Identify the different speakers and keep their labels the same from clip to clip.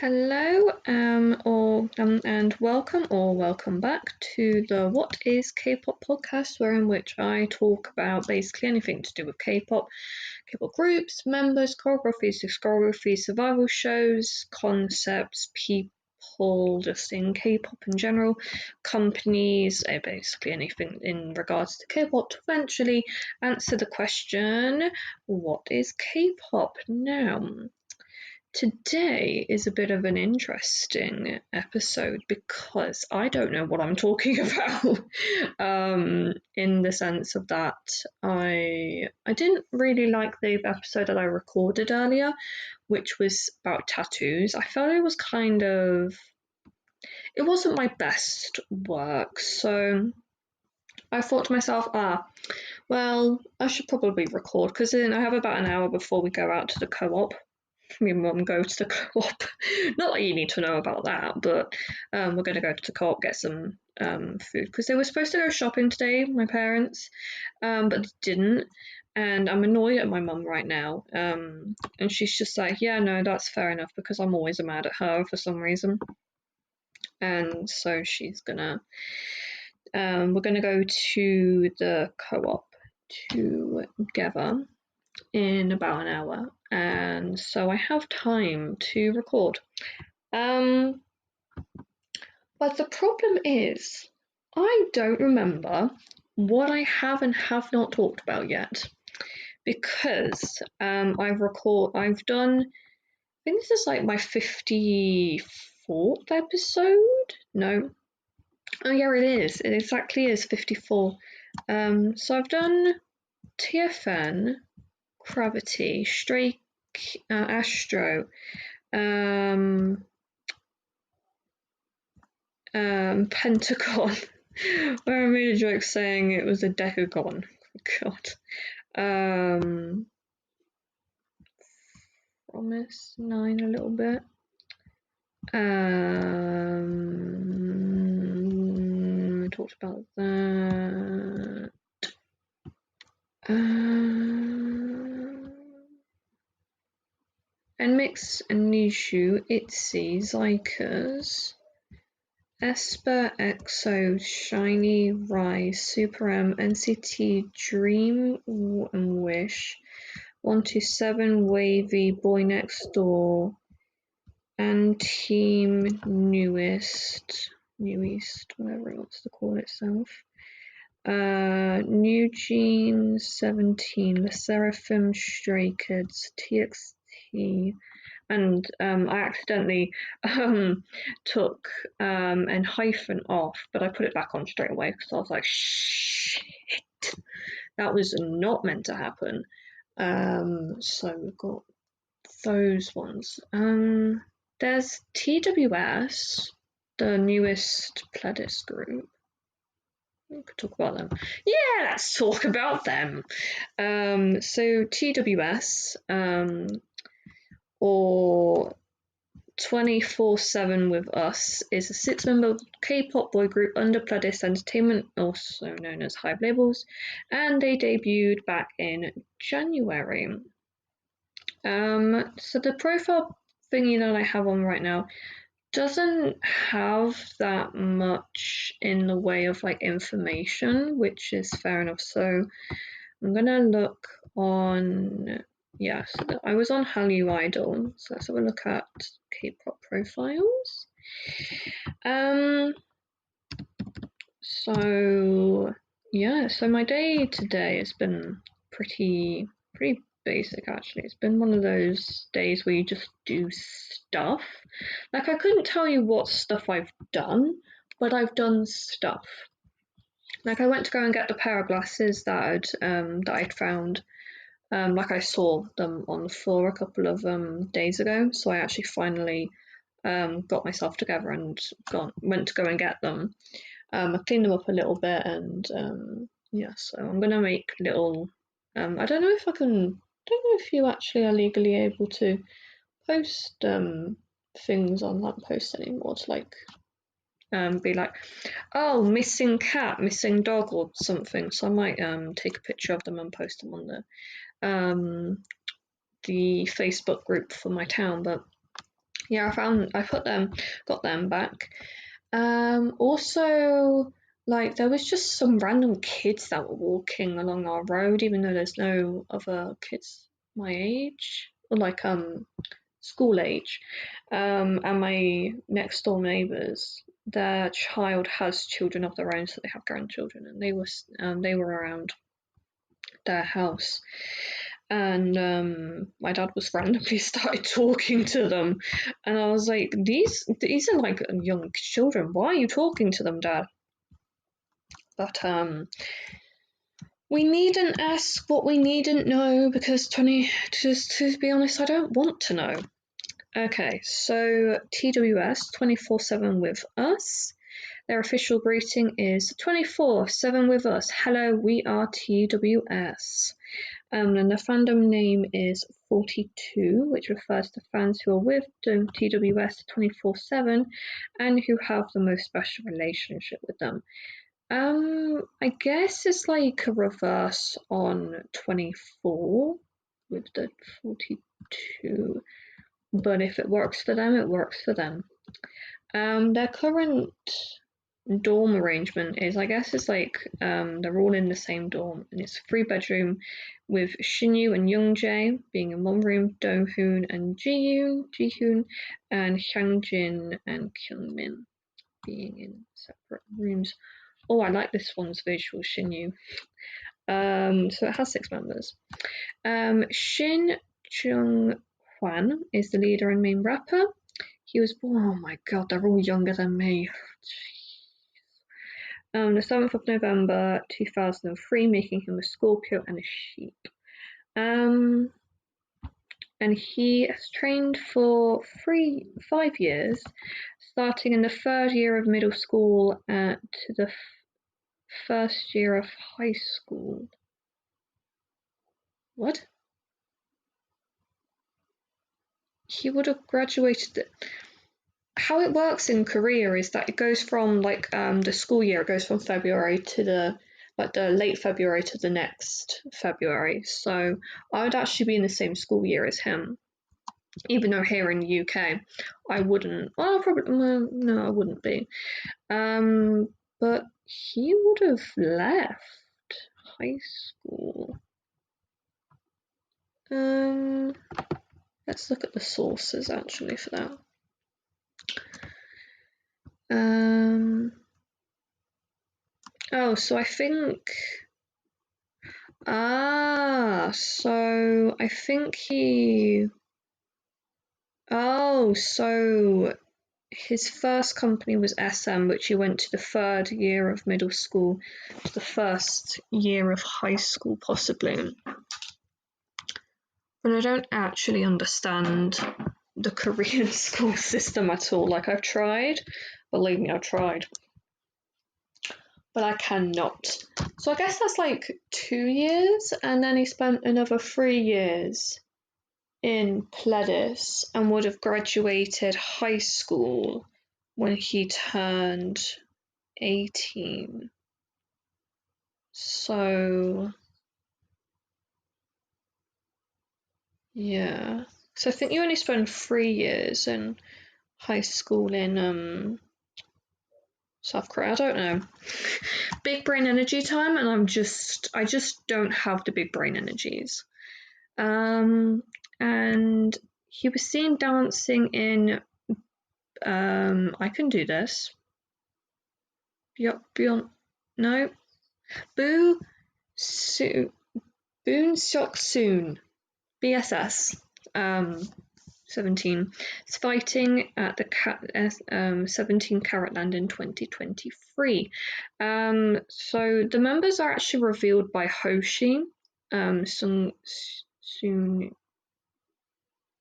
Speaker 1: Hello, and welcome back to the What is K-pop podcast, in which I talk about basically anything to do with K-pop, K-pop groups, members, choreographies, discographies, survival shows, concepts, people, just in K-pop in general, companies, basically anything in regards to K-pop to eventually answer the question, what is K-pop now? Today is a bit of an interesting episode because I don't know what I'm talking about. In the sense of that I didn't really like the episode that I recorded earlier, which was about tattoos. I felt it wasn't my best work, so I thought to myself, well, I should probably record because then I have about an hour before we go out to the co-op. Me and Mum go to the co-op. Not that you need to know about that, but we're going to go to the co-op, get some food, because they were supposed to go shopping today, my parents, but they didn't. And I'm annoyed at my mum right now. And she's just like, yeah, no, that's fair enough, because I'm always mad at her for some reason. And so we're gonna go to the co-op together in about an hour, and so I have time to record. But the problem is, I don't remember what I have and have not talked about yet, because I've done, I think this is like my 54th episode. No, oh yeah, it is. It exactly is 54. So I've done TFN, Gravity, Stray, Astro, Pentagon, where I made a joke saying it was a decagon. God. Promise 9 a little bit. I talked about that. NMIX, Nishu, ITZY, Zykas, Esper, EXO, Shiny, Rise, Super M, NCT, Dream and Wish, 127, Wavy, Boy Next Door, and Team Newest, whatever it wants to call itself. New Jeans, 17, The Seraphim, Stray Kids, TXT, and I accidentally took an hyphen off, but I put it back on straight away because I was like, shit, that was not meant to happen. So we've got those ones. There's TWS, the newest Pledis group. We could talk about them. Yeah, let's talk about them. So TWS, or 24/7 with Us, is a 6-member K-pop boy group under Pledis Entertainment, also known as Hive Labels, and they debuted back in January. So the profile thingy that I have on right now doesn't have that much in the way of like information, which is fair enough. So I'm gonna look on, yeah, so I was on Hallyu Idol, so let's have a look at K-pop profiles. So yeah, so my day today has been pretty basic actually. It's been one of those days where you just do stuff. Like, I couldn't tell you what stuff I've done, but I've done stuff. Like, I went to go and get the pair of glasses that I'd found. Like, I saw them on the floor a couple of days ago, so I actually finally got myself together and went to go and get them. I cleaned them up a little bit, and yeah, so I'm gonna make little. I don't know if you actually are legally able to post things on Lamppost anymore to like be like, oh, missing cat, missing dog, or something. So I might take a picture of them and post them on the Facebook group for my town. But Yeah, got them back. Also, like there was just some random kids that were walking along our road, even though there's no other kids my age, or like school age. And my next door neighbours, their child has children of their own, so they have grandchildren, and they were around their house. And my dad was randomly started talking to them, and I was like, these are like young children. Why are you talking to them, Dad? But we needn't ask what we needn't know because just to be honest, I don't want to know. Okay, so TWS 24/7 with us. Their official greeting is 24/7 with us. Hello, we are TWS. And the fandom name is 42, which refers to fans who are with the TWS 24/7 and who have the most special relationship with them. I guess it's like a reverse on 24 with the 42, but if it works for them, it works for them. Their current dorm arrangement is, I guess, it's like they're all in the same dorm, and it's a 3-bedroom with Shinyu and Youngjae being in one room, Dohoon and Jihoon, and Hyungjin and Kyungmin being in separate rooms. Oh, I like this one's visual, Shinyu. So it has 6 members. Shin Jung Hwan is the leader and main rapper. He was born, oh my god, they're all younger than me. The 7th of November 2003, making him a Scorpio and a sheep. And he has trained for 5 years, starting in the 3rd year of middle school to the 1st year of high school. What? He would have graduated. How it works in Korea is that it goes from like the school year, it goes from February to the late February to the next February. So I would actually be in the same school year as him, even though here in the UK I wouldn't. Well, probably no, I wouldn't be. But he would have left high school. Let's look at the sources actually for that. Oh, so I think. So I think he. Oh, so his first company was SM, which he went to the 3rd year of middle school, to the 1st year of high school, possibly. But I don't actually understand the Korean school system at all. Like, I've tried. Believe me, I've tried. But I cannot. So I guess that's like 2 years, and then he spent another 3 years in Pledis and would have graduated high school when he turned 18. So, yeah. So I think you only spend 3 years in high school in South Korea. I don't know. Big brain energy time, and I just don't have the big brain energies. And he was seen dancing in I can do this. No. Boon Seok Soon, BSS, 17, is fighting at the 17 Carat Land in 2023. So the members are actually revealed by Hoshi,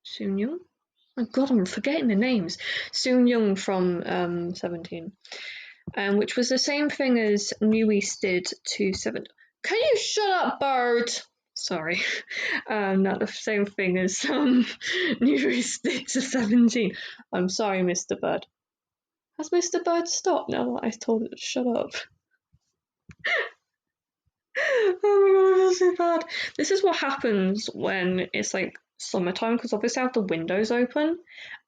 Speaker 1: Soon-young? My god, I'm forgetting the names. Soon-young from 17. Which was the same thing as New East did to 7. Can you shut up, bird? Sorry. Not the same thing as New East did to 17. I'm sorry, Mr. Bird. Has Mr. Bird stopped now that I told it to shut up? Oh my god, I feel so bad. This is what happens when it's like summertime because obviously I have the windows open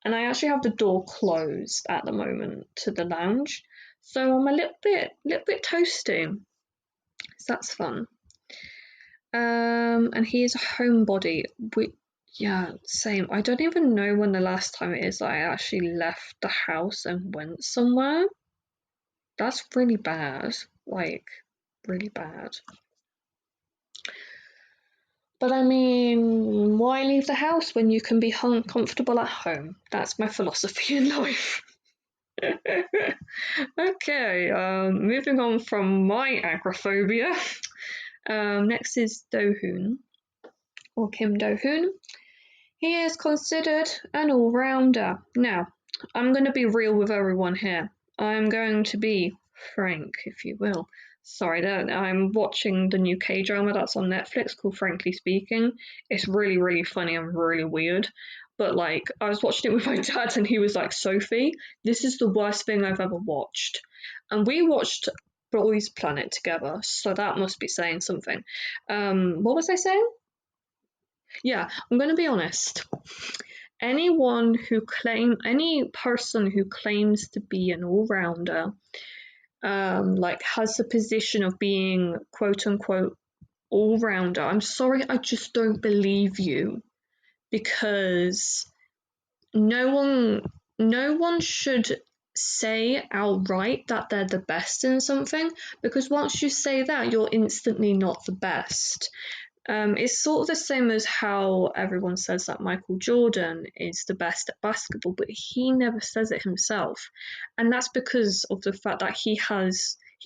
Speaker 1: and I actually have the door closed at the moment to the lounge. So I'm a little bit toasty. So that's fun. And he is a homebody. Yeah, same. I don't even know when the last time it is that I actually left the house and went somewhere. That's really bad. Like, really bad. But I mean, why leave the house when you can be comfortable at home? That's my philosophy in life. Okay, moving on from my agoraphobia. Next is Do-hoon, or Kim Do-hoon. He is considered an all-rounder. Now, I'm going to be real with everyone here. I'm going to be frank, if you will. Sorry, I'm watching the new K-drama that's on Netflix called Frankly Speaking. It's really, really funny and really weird. But, like, I was watching it with my dad and he was like, Sophie, this is the worst thing I've ever watched. And we watched Boys Planet together, so that must be saying something. What was I saying? Yeah, I'm going to be honest. Any person who claims to be an all-rounder, like has the position of being quote unquote all-rounder, I'm sorry, I just don't believe you, because no one should say outright that they're the best in something, because once you say that, you're instantly not the best. It's sort of the same as how everyone says that Michael Jordan is the best at basketball, but he never says it himself. And that's because of the fact that he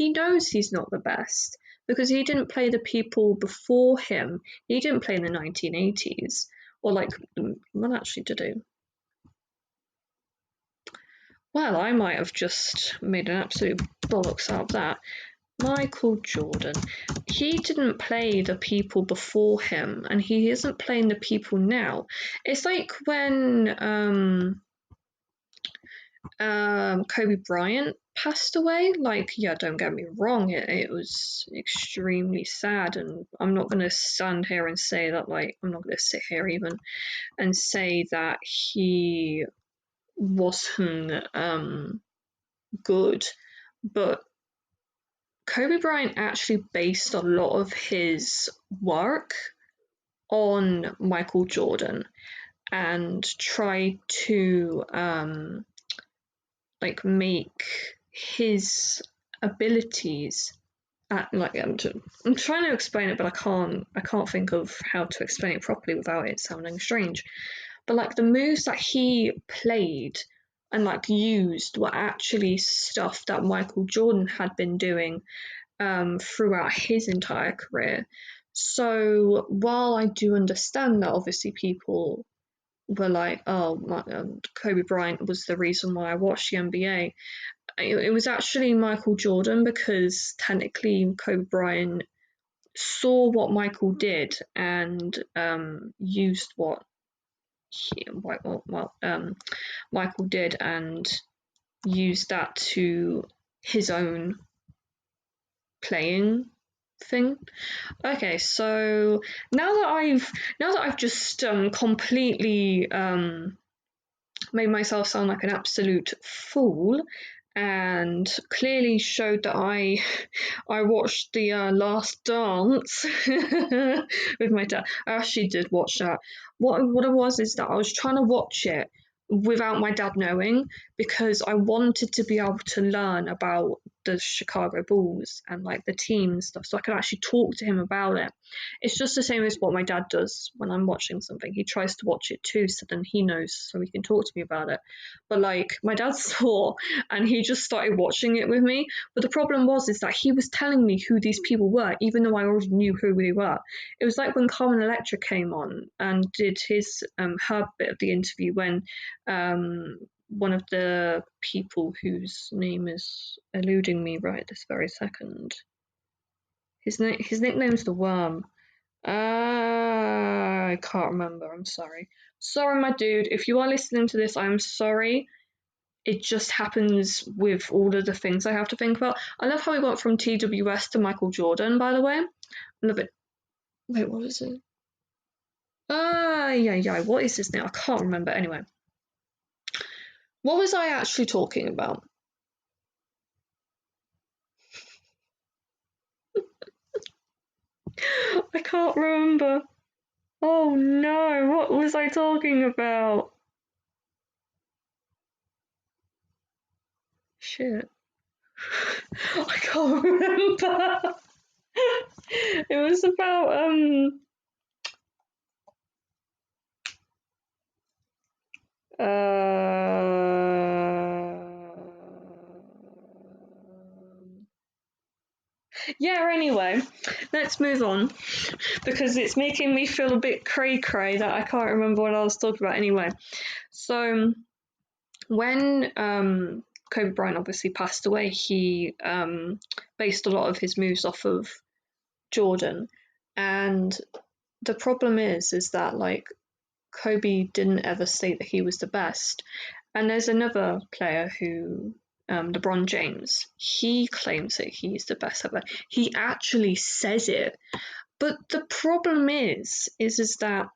Speaker 1: knows he's not the best, because he didn't play the people before him. He didn't play in the 1980s. Or like, well, actually, did he? Well, I might have just made an absolute bollocks out of that. Michael Jordan. He didn't play the people before him, and he isn't playing the people now. It's like when Kobe Bryant passed away. Like, yeah, don't get me wrong, it was extremely sad, and I'm not going to stand here and say that, like, I'm not going to sit here even and say that he wasn't good, but Kobe Bryant actually based a lot of his work on Michael Jordan and tried to like make his abilities I'm trying to explain it, but I can't think of how to explain it properly without it sounding strange. But like the moves that he played and like used were actually stuff that Michael Jordan had been doing throughout his entire career. So while I do understand that obviously people were like, oh, Kobe Bryant was the reason why I watched the NBA, it was actually Michael Jordan, because technically Kobe Bryant saw what Michael did and used what Michael did and used that to his own playing thing. Okay, so now that I've just completely made myself sound like an absolute fool and clearly showed that I watched the Last Dance with my dad. I actually did watch that. What it was is that I was trying to watch it without my dad knowing, because I wanted to be able to learn about the Chicago Bulls and like the team and stuff, so I could actually talk to him about it. It's just the same as what my dad does when I'm watching something. He tries to watch it too, so then he knows, so he can talk to me about it. But like my dad saw, and he just started watching it with me. But the problem was is that he was telling me who these people were, even though I already knew who they were. It was like when Carmen Electra came on and did her bit of the interview when one of the people whose name is eluding me right this very second. His nickname's the Worm. I can't remember. I'm sorry. Sorry, my dude. If you are listening to this, I'm sorry. It just happens with all of the things I have to think about. I love how we went from TWS to Michael Jordan, by the way. I love it. Wait, what is it? What is his name? I can't remember. Anyway, what was I actually talking about? I can't remember. Oh no, what was I talking about? Shit. I can't remember. It was about yeah, anyway, let's move on because it's making me feel a bit cray that I can't remember what I was talking about anyway. So, when Kobe Bryant obviously passed away, he based a lot of his moves off of Jordan, and the problem is that like Kobe didn't ever state that he was the best. And there's another player who, LeBron James, he claims that he's the best ever. He actually says it. But the problem is that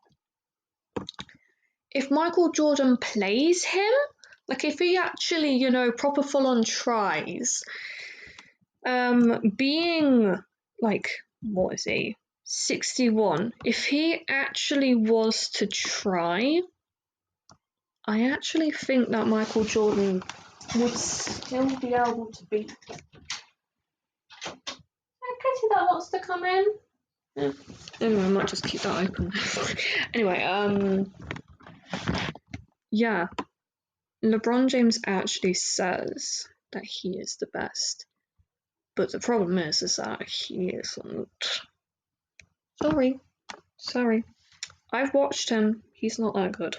Speaker 1: if Michael Jordan plays him, like if he actually, you know, proper full on tries, being like, what is he? 61. If he actually was to try, I actually think that Michael Jordan would still be able to beat him. Katie that wants to come in. Yeah. Anyway, I might just keep that open. Anyway, yeah. LeBron James actually says that he is the best. But the problem is that he isn't. Sorry. I've watched him. He's not that good.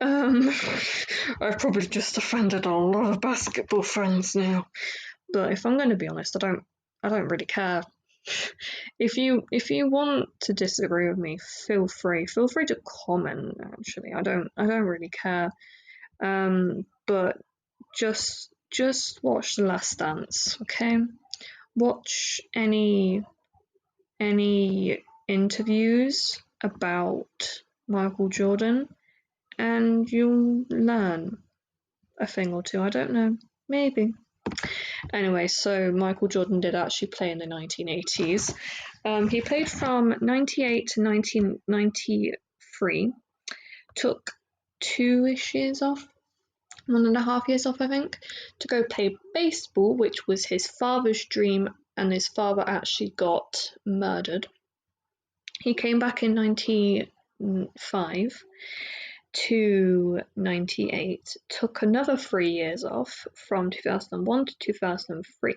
Speaker 1: I've probably just offended a lot of basketball fans now. But if I'm going to be honest, I don't really care. If you want to disagree with me, feel free to comment. Actually, I don't really care. But just watch The Last Dance, okay? Watch any interviews about Michael Jordan, and you'll learn a thing or two. I don't know, maybe. Anyway, so Michael Jordan did actually play in the 1980s. He played from 98 to 1993. Took 2-ish years off, 1.5 years off, I think, to go play baseball, which was his father's dream, and his father actually got murdered. He came back in 95 to 98, took another 3 years off from 2001 to 2003.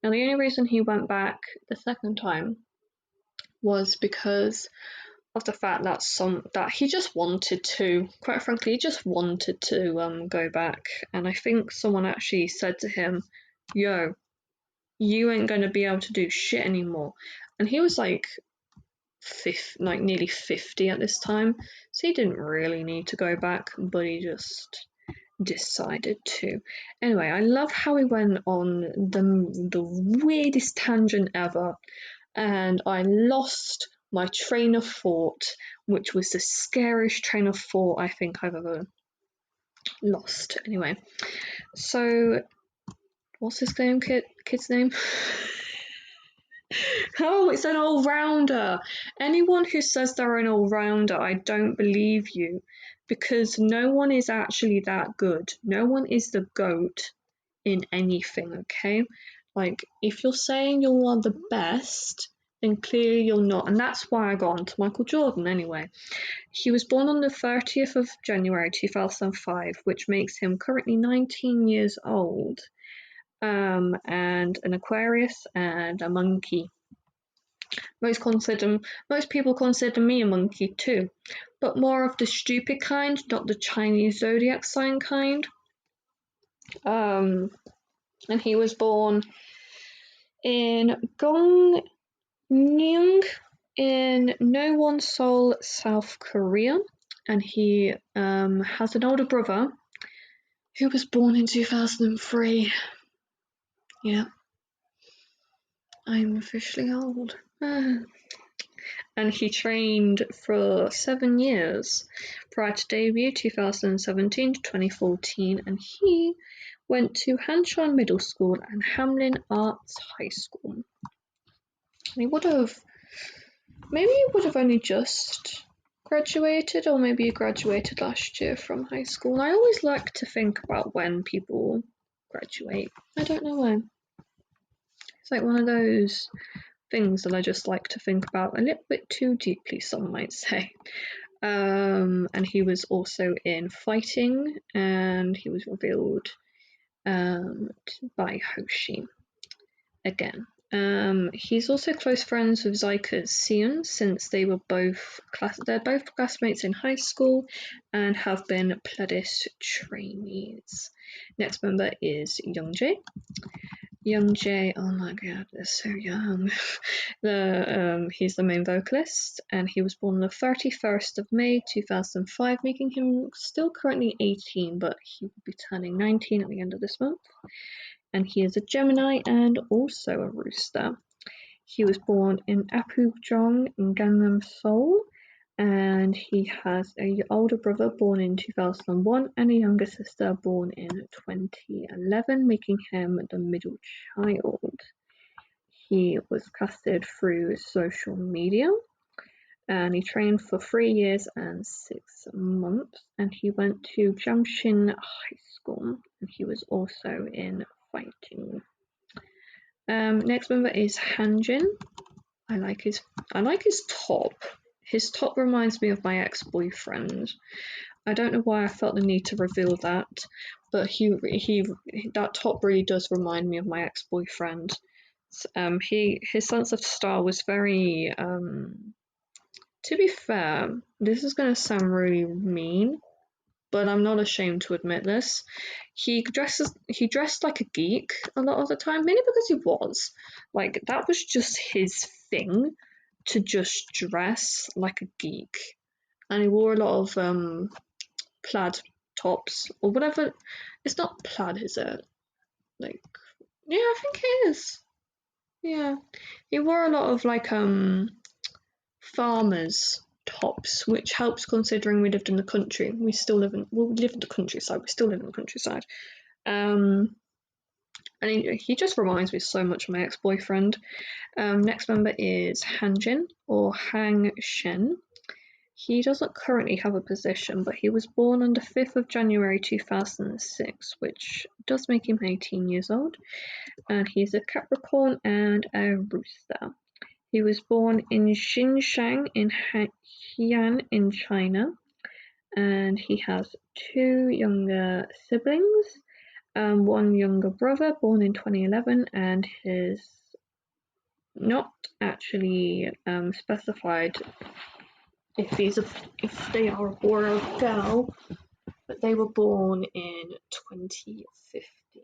Speaker 1: Now, the only reason he went back the second time was because of the fact that he just wanted to, quite frankly, he just wanted to go back. And I think someone actually said to him, yo, you ain't going to be able to do shit anymore. And he was like nearly 50 at this time, so he didn't really need to go back, but he just decided to. Anyway, I love how he went on the weirdest tangent ever, and I lost my train of thought, which was the scariest train of thought I think I've ever lost. Anyway, so what's this kid's name? Oh, it's an all-rounder. Anyone who says they're an all-rounder, I don't believe you, because no one is actually that good. No one is the GOAT in anything, okay? Like, if you're saying you are the best, then clearly you're not. And that's why I got onto Michael Jordan anyway. He was born on the 30th of January 2005, which makes him currently 19 years old. And an Aquarius and a monkey. Most people consider me a monkey too, but more of the stupid kind, not the Chinese zodiac sign kind. And he was born in Gongneung in Nowon-Seoul, South Korea, and he has an older brother who was born in 2003. Yeah, I'm officially old. and he trained for 7 years prior to debut 2017 to 2014, and he went to Hanshaw Middle School and Hamlin Arts High School. He would have only just graduated, or maybe he graduated last year from high school. I always like to think about when people graduate. I don't know why. It's like one of those things that I just like to think about a little bit too deeply, some might say. And he was also in Fighting, and he was revealed by Hoshi again. He's also close friends with Zyka Seon, since they're both classmates in high school and have been Pledis trainees. Next member is Youngjae. Youngjae, oh my god, they're so young. He's the main vocalist, and he was born on the 31st of May 2005, making him still currently 18, but he will be turning 19 at the end of this month. And he is a Gemini and also a rooster. He was born in Apgujeong in Gangnam, Seoul, and he has an older brother born in 2001 and a younger sister born in 2011, making him the middle child. He was casted through social media, and he trained for 3 years and 6 months, and he went to Jamshin High School, and he was also in Fighting. Next member is Hanjin. I like his top. His top reminds me of my ex-boyfriend. I don't know why I felt the need to reveal that, but that top really does remind me of my ex-boyfriend. His sense of style was very. To be fair, this is gonna sound really mean, but I'm not ashamed to admit this. He dressed like a geek a lot of the time, mainly because he was. Like, that was just his thing, to just dress like a geek. And he wore a lot of plaid tops, or whatever. It's not plaid, is it? Like, yeah, I think it is. Yeah. He wore a lot of farmers tops, which helps considering we lived in the country. We live in the countryside. We still live in the countryside. And he just reminds me so much of my ex-boyfriend. Next member is Hanjin, or Hang Shen. He doesn't currently have a position, but he was born on the 5th of January 2006, which does make him 18 years old. And he's a Capricorn and a rooster. He was born in Xinjiang in Xi'an in China, and he has 2 younger siblings, one younger brother born in 2011, and his not actually specified if they are a boy or a girl, but they were born in 2015.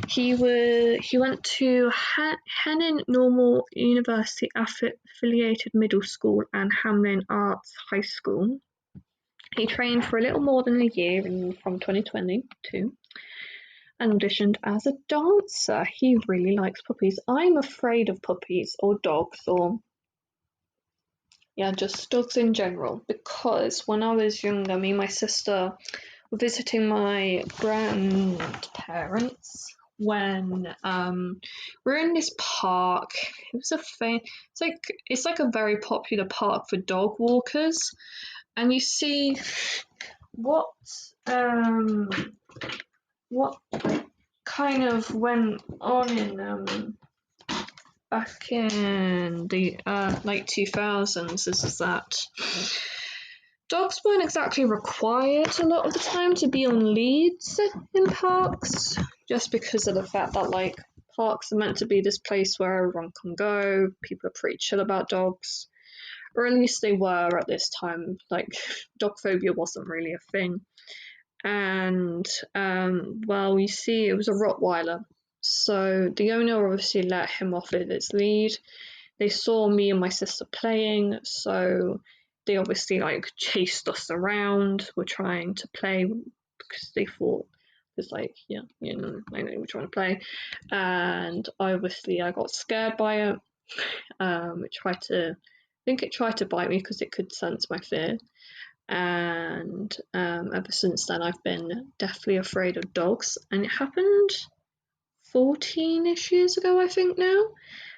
Speaker 1: He went to Henan Normal University affiliated middle school and Hamlin Arts High School. He trained for a little more than a year from 2022 and auditioned as a dancer. He really likes puppies. I'm afraid of puppies or dogs, or just dogs in general, because when I was younger, me and my sister were visiting my grandparents when we're in this park. It was it's like a very popular park for dog walkers, and you see what kind of went on in back in the late 2000s is that dogs weren't exactly required a lot of the time to be on leads in parks, just because of the fact that parks are meant to be this place where everyone can go. People are pretty chill about dogs, or at least they were at this time. Dog phobia wasn't really a thing. And we see it was a Rottweiler, so the owner obviously let him off with its lead. They saw me and my sister playing, so they obviously chased us around. We're trying to play because they thought because like, yeah, you know, I know which one to play. And obviously I got scared by it. I think it tried to bite me because it could sense my fear. And ever since then I've been deathly afraid of dogs, and it happened 14-ish years ago, I think now.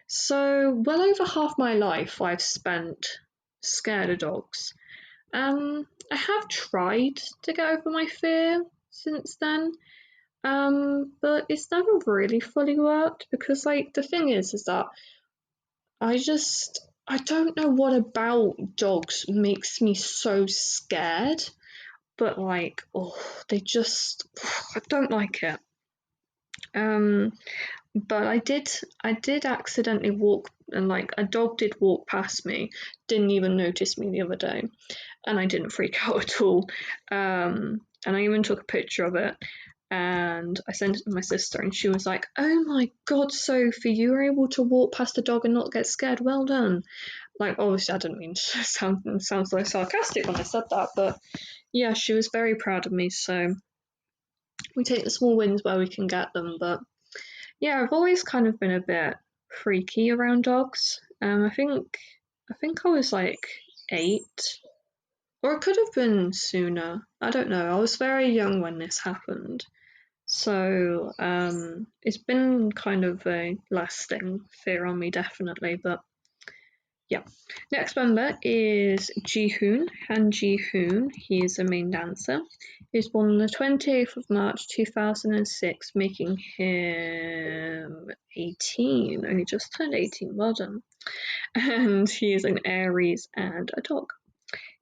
Speaker 1: So well over half my life I've spent scared of dogs. I have tried to get over my fear since then, but it's never really fully worked, because like the thing is that I don't know what about dogs makes me so scared, but like, oh, they just, I don't like it. Um, but I did accidentally walk, and like a dog did walk past me, didn't even notice me the other day, and I didn't freak out at all. And I even took a picture of it, and I sent it to my sister, and she was like, "Oh my God, Sophie, you were able to walk past a dog and not get scared. Well done." Like, obviously, I didn't mean to sound so sarcastic when I said that, but yeah, she was very proud of me. So we take the small wins where we can get them. But yeah, I've always kind of been a bit freaky around dogs. I think I was like 8, or it could have been sooner. I don't know. I was very young when this happened. So it's been kind of a lasting fear on me, definitely. But yeah. Next member is Ji-hoon, Han Ji-hoon. He is the main dancer. He was born on the 28th of March 2006, making him 18. Only just turned 18, well done. And he is an Aries and a dog.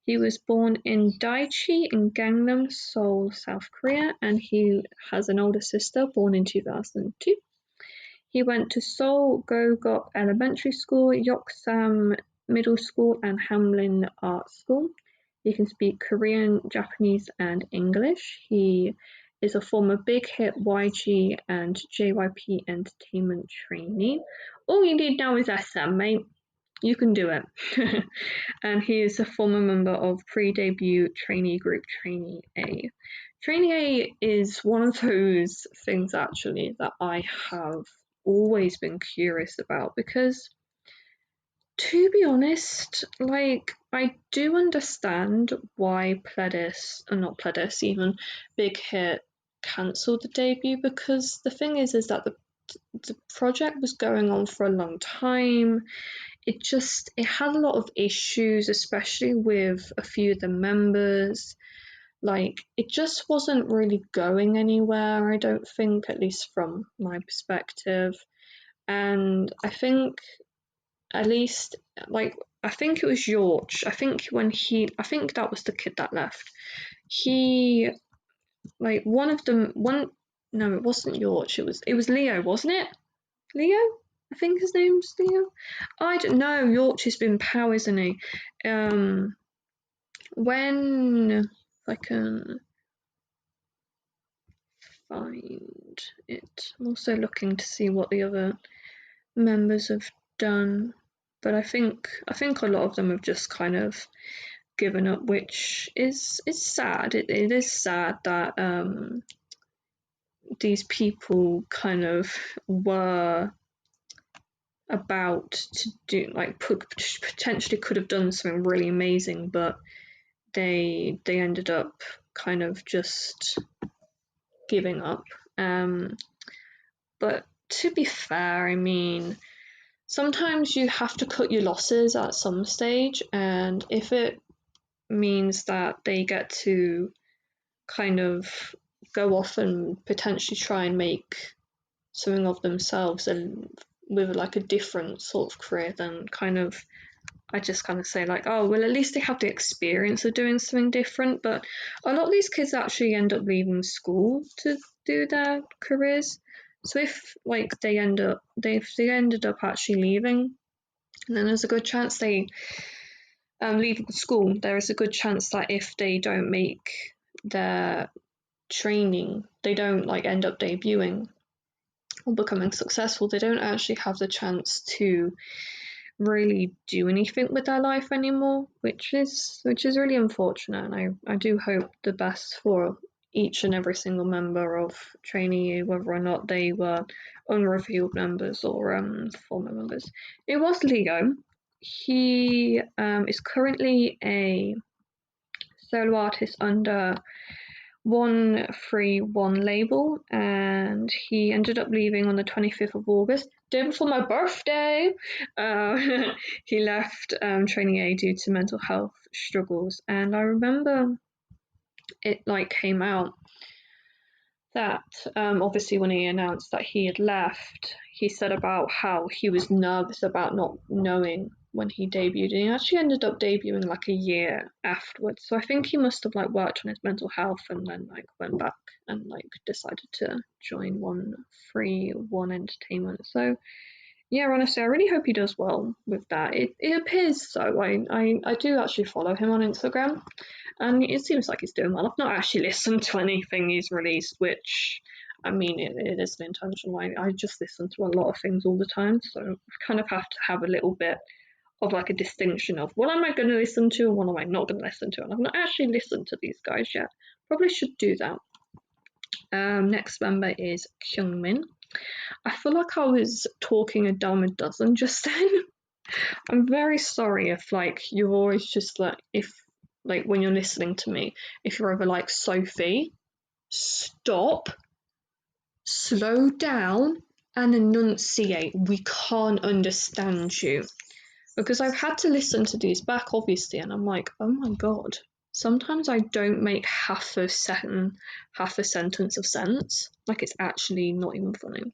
Speaker 1: He was born in Daichi in Gangnam, Seoul, South Korea, and he has an older sister born in 2002. He went to Seoul Go-Gok Elementary School, Yoksam Middle School, and Hamlin Art School. He can speak Korean, Japanese, and English. He is a former Big Hit YG and JYP Entertainment trainee. All you need now is SM, mate. You can do it. And he is a former member of pre-debut trainee group Trainee A. Trainee A is one of those things actually that I have always been curious about, because to be honest, like, I do understand why not Pledis, even Big Hit cancelled the debut, because the thing is that the project was going on for a long time. It had a lot of issues, especially with a few of the members. Like, it just wasn't really going anywhere, I don't think, at least from my perspective. And I think, at least, like, I think it was Yorch. I think that was the kid that left. He, like, one of them, no, it wasn't Yorch. It was Leo, wasn't it? Leo? I think his name's Leo. I don't know. Yorch has been power, isn't he? When, if I can find it, I'm also looking to see what the other members have done, but I think a lot of them have just kind of given up, which is sad. It is sad that these people kind of were about to do, like, potentially could have done something really amazing, but they ended up kind of just giving up. But to be fair, I mean, sometimes you have to cut your losses at some stage, and if it means that they get to kind of go off and potentially try and make something of themselves and with like a different sort of career, then I just kind of say like, oh well, at least they have the experience of doing something different. But a lot of these kids actually end up leaving school to do their careers. So if like they ended up actually leaving, then there's a good chance they leave school. There is a good chance that if they don't make their training, they don't like end up debuting or becoming successful. They don't actually have the chance to really do anything with their life anymore, which is really unfortunate. And I do hope the best for each and every single member of Trainee, whether or not they were unrevealed members or former members. It was Leo. He is currently a solo artist under 131 label, and he ended up leaving on the 25th of August, day before my birthday. He left Training A due to mental health struggles, and I remember it like came out that obviously when he announced that he had left, he said about how he was nervous about not knowing when he debuted, and he actually ended up debuting like a year afterwards. So I think he must have like worked on his mental health and then like went back and like decided to join 131 Entertainment. So yeah, honestly, I really hope he does well with that. It appears so. I do actually follow him on Instagram, and it seems like he's doing well. I've not actually listened to anything he's released, which, I mean, it isn't intentional. I just listen to a lot of things all the time, so I kind of have to have a little bit of like a distinction of what am I going to listen to and what am I not going to listen to. And I've not actually listened to these guys yet. Probably should do that. Next member is Kyungmin. I feel like I was talking a dime a dozen just then. I'm very sorry if like you're always just like, if like when you're listening to me, if you're ever like, Sophie, stop, slow down and enunciate. We can't understand you. Because I've had to listen to these back obviously, and I'm like, oh my god. Sometimes I don't make half a sentence of sense. Like it's actually not even funny.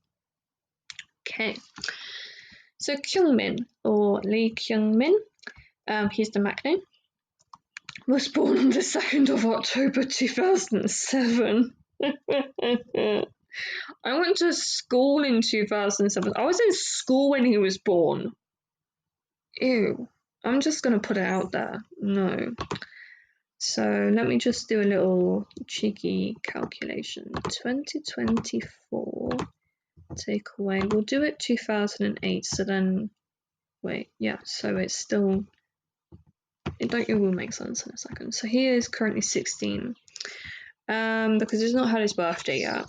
Speaker 1: Okay. So Kyungmin, or Lee Kyungmin, he's the Mac name, was born on the 2nd of October 2007. I went to school in 2007. I was in school when he was born. Ew. I'm just going to put it out there. No. So let me just do a little cheeky calculation. 2024 take away. We'll do it 2008. So then, wait, yeah. So it's still. It will make sense in a second. So he is currently 16. Because he's not had his birthday yet.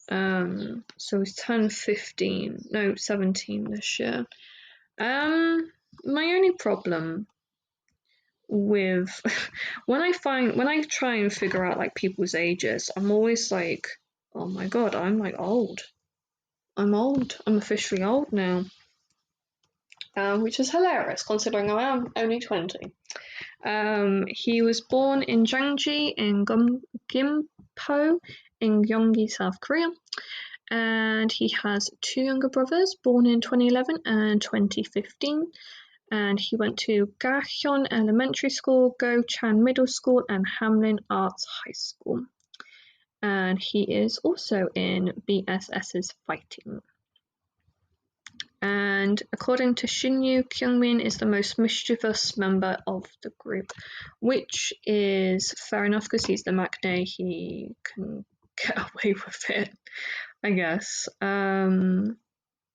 Speaker 1: So he's turned 15. No, 17 this year. My only problem with when I try and figure out like people's ages, I'm always like, oh my god, I'm like old. I'm officially old now. Which is hilarious considering I am only 20. He was born in Jangji in Gimpo in Gyeonggi, South Korea. And he has 2 younger brothers born in 2011 and 2015. And he went to Gahyeon Elementary School, Go-Chan Middle School, and Hamlin Arts High School. And he is also in BSS's Fighting. And according to Shinyu, Kyungmin is the most mischievous member of the group, which is fair enough because he's the maknae, he can get away with it, I guess.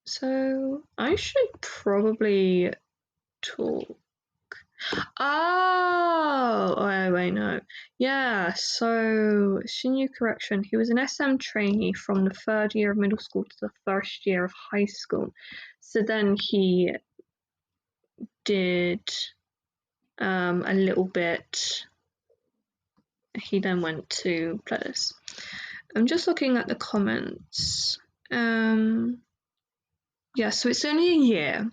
Speaker 1: So I should probably talk. Oh, wait, no. Yeah, so Shinyu correction. He was an SM trainee from the 3rd year of middle school to the 1st year of high school. So then he did a little bit. He then went to Pledis. I'm just looking at the comments. Yeah, so it's only a year.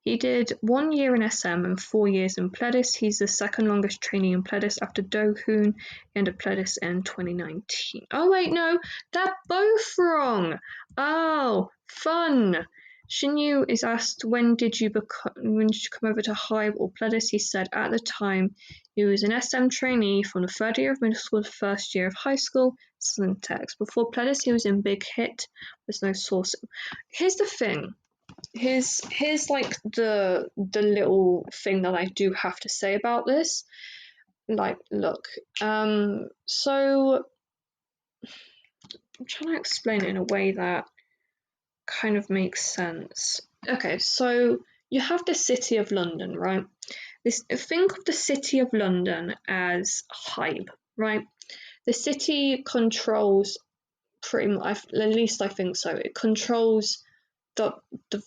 Speaker 1: He did 1 year in SM and 4 years in Pledis. He's the 2nd longest trainee in Pledis after Do-hoon. He ended Pledis in 2019. Oh wait, no, they're both wrong. Oh, fun. Shinyu is asked, when did you come over to Hive or Pledis? He said at the time he was an SM trainee from the 3rd year of middle school to the 1st year of high school. Syntax. Before Pledis, he was in Big Hit. There's no source. Here's the thing. Here's like the little thing that I do have to say about this. Like, look, so I'm trying to explain it in a way that kind of makes sense. Okay, so you have the City of London, right? Think of the City of London as Hybe. right? The city controls pretty much, at least I think so. It controls the the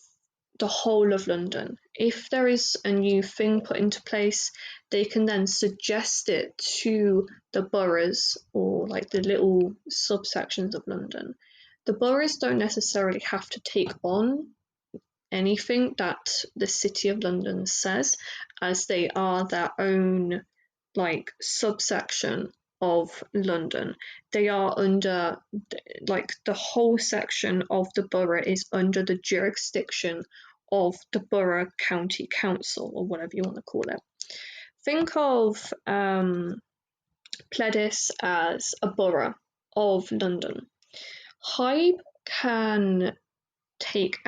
Speaker 1: the whole of London. If there is a new thing put into place, they can then suggest it to the boroughs or like the little subsections of London. The boroughs don't necessarily have to take on anything that the City of London says, as they are their own like subsection of London. They are under, like, the whole section of the borough is under the jurisdiction of the borough county council, or whatever you want to call it. Think of Pledis as a borough of London. Hybe can take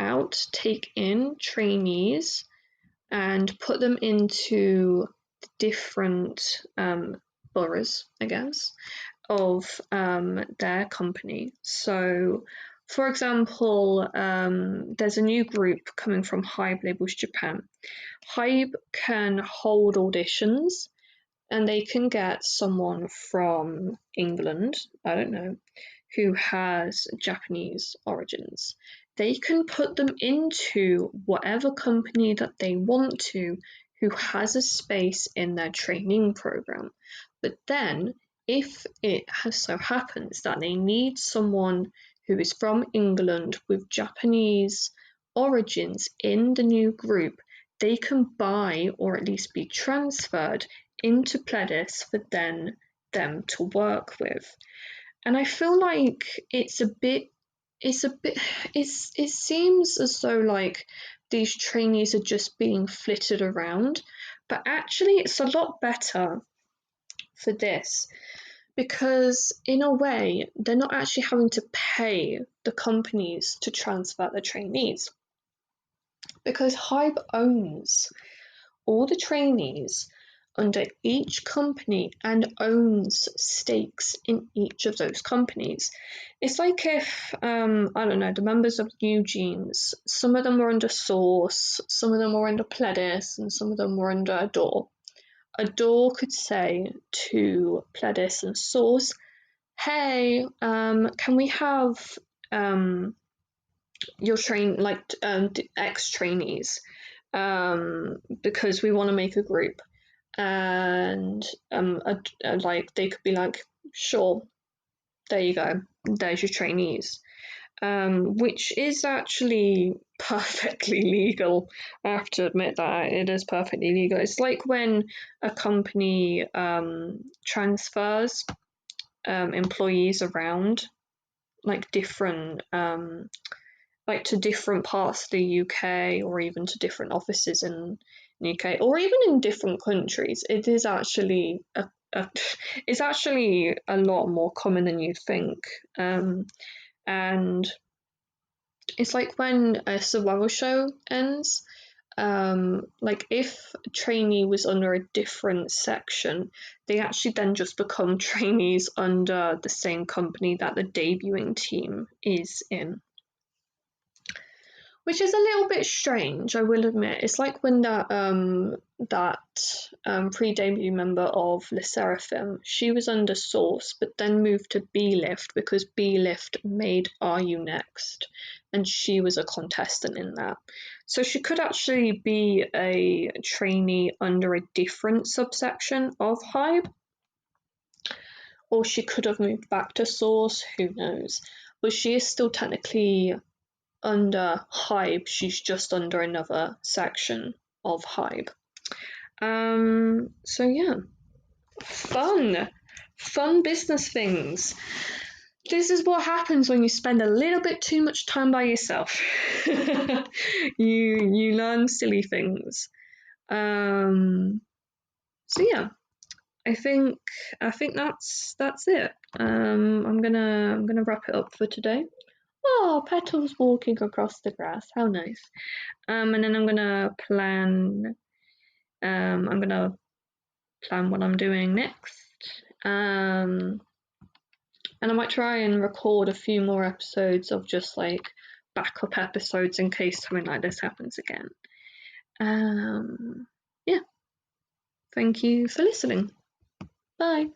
Speaker 1: in trainees and put them into different boroughs, I guess, of their company. So, for example, there's a new group coming from Hybe Labels Japan. Hybe can hold auditions and they can get someone from England, I don't know, who has Japanese origins. They can put them into whatever company that they want to, who has a space in their training program. But then, if it so happens that they need someone who is from England with Japanese origins in the new group, they can buy or at least be transferred into Pledis for them to work with. And I feel like it seems as though like these trainees are just being flitted around, but actually it's a lot better for this, because in a way they're not actually having to pay the companies to transfer the trainees, because Hybe owns all the trainees under each company and owns stakes in each of those companies. It's like if, I don't know, the members of New Jeans, some of them were under Source, some of them were under Pledis, and some of them were under Adore. Adore could say to Pledis and Source, hey, can we have your ex-trainees, because we want to make a group. And like they could be like, sure, there you go, there's your trainees, which is actually perfectly legal. I have to admit that it is perfectly legal. It's like when a company transfers employees around, like different like to different parts of the UK, or even to different offices in the UK, or even in different countries. It is actually it's actually a lot more common than you'd think. And it's like when a survival show ends, like if a trainee was under a different section, they actually then just become trainees under the same company that the debuting team is in, which is a little bit strange, I will admit. It's like when that pre-debut member of Le Seraphim, she was under Source, but then moved to B-Lift because B-Lift made Are You Next, and she was a contestant in that. So she could actually be a trainee under a different subsection of Hybe, or she could have moved back to Source, who knows. But she is still technically under Hybe, she's just under another section of Hybe. So yeah, fun business things. This is what happens when you spend a little bit too much time by yourself. you learn silly things. So yeah, I think that's it. I'm gonna wrap it up for today. Oh, Petal's walking across the grass. How nice. And then I'm gonna plan. I'm gonna plan what I'm doing next. And I might try and record a few more episodes of just like backup episodes in case something like this happens again. Yeah. Thank you for listening. Bye.